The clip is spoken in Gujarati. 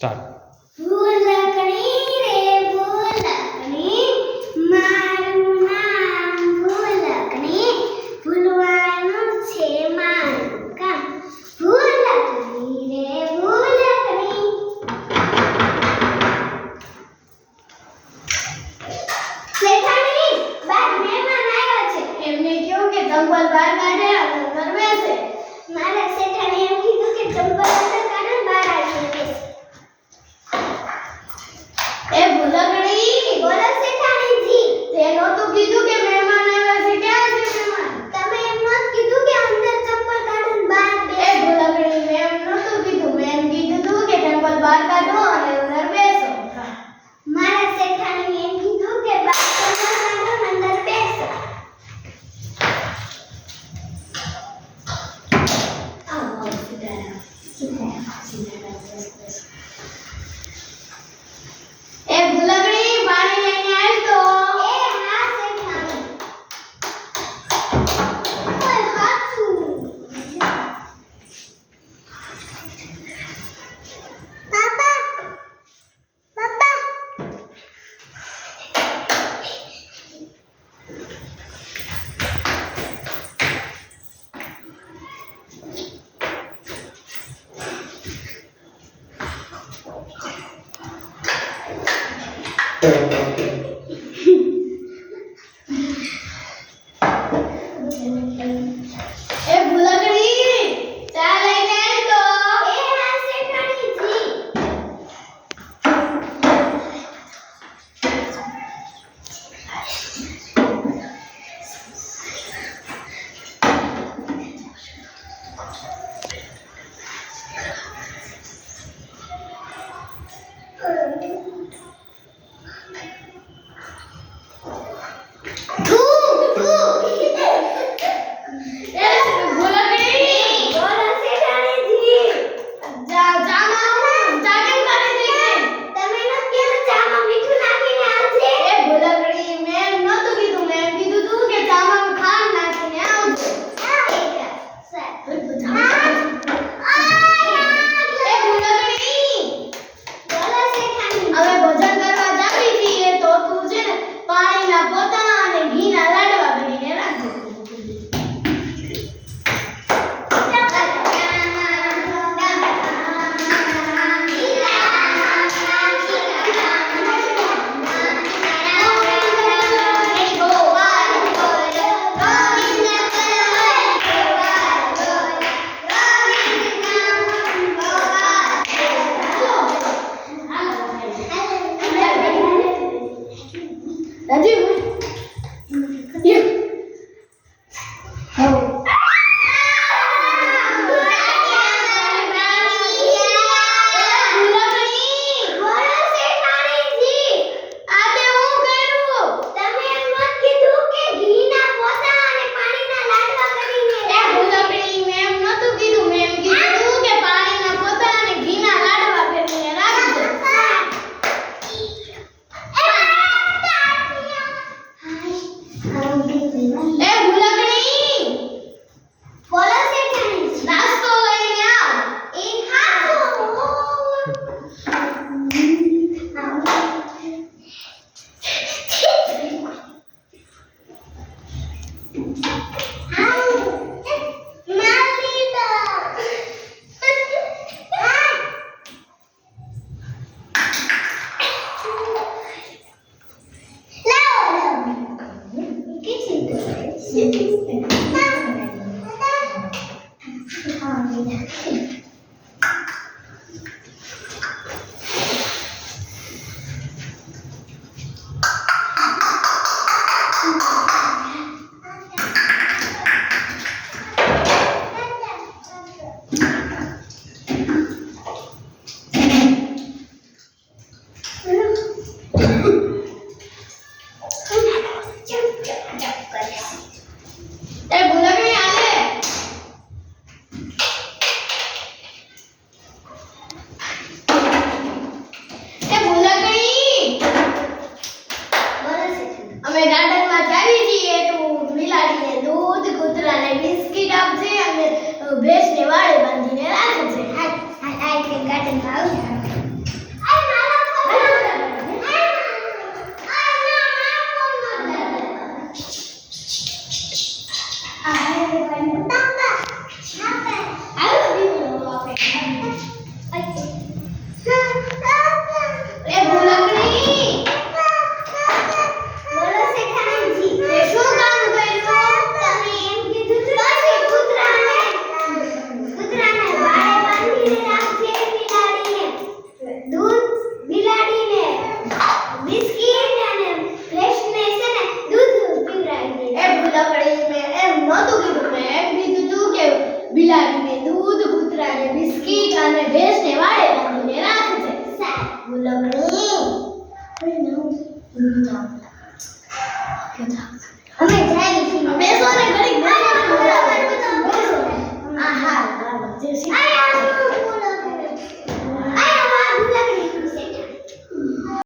ચાલો. ભૂલકણી રે ભૂલકણી, મારું નામ ભૂલકણી, ભૂલવાનું છે મારું કામ. ભૂલકણી રે ભૂલકણી. શેઠાણી, બાર મહેમાન આવ્યા છે. એમને કહ્યું કે ચંપલ બહાર કાઢે અને અંદર બેસે. મારા શેઠાણી એમ કીધું કે ચંપલ અંદર કાઢે બહાર આવીને બેસે. એ ભૂલકણી, બોલો શેઠાણીજી. તે નહોતું કીધું કે મહેમાન આવ્યા છે? ક્યાં છે મહેમાન? તમે એમ નહોતું કીધું કે અંદર ચંપલ કાઢીને બહાર બેસો? એ ભૂલકણી, મેં એમ નહોતું કીધું. મેં એમ કીધું હતું કે ચંપલ બહાર કાઢો અને અંદર બેસો. મારા શેઠાણીએ એમ કીધું કે બહાર ચંપલ કાઢો અને અંદર બેસો. આવો સીધા બસ. એ ભૂલકણી, પાણી લઈને આવ તો. એ હા શેઠાણી. ઓય હાચું. પાપા, પાપા. એ ભૂલકણી, ચા લઈને આવ તો. એ હા શેઠાણીજી. હવે ભોજન કરવા જાવી છીએ તો તું છે ને પાણીના પોતા અને ઘીના લાડવા કરીને રાખજો. ચાલો.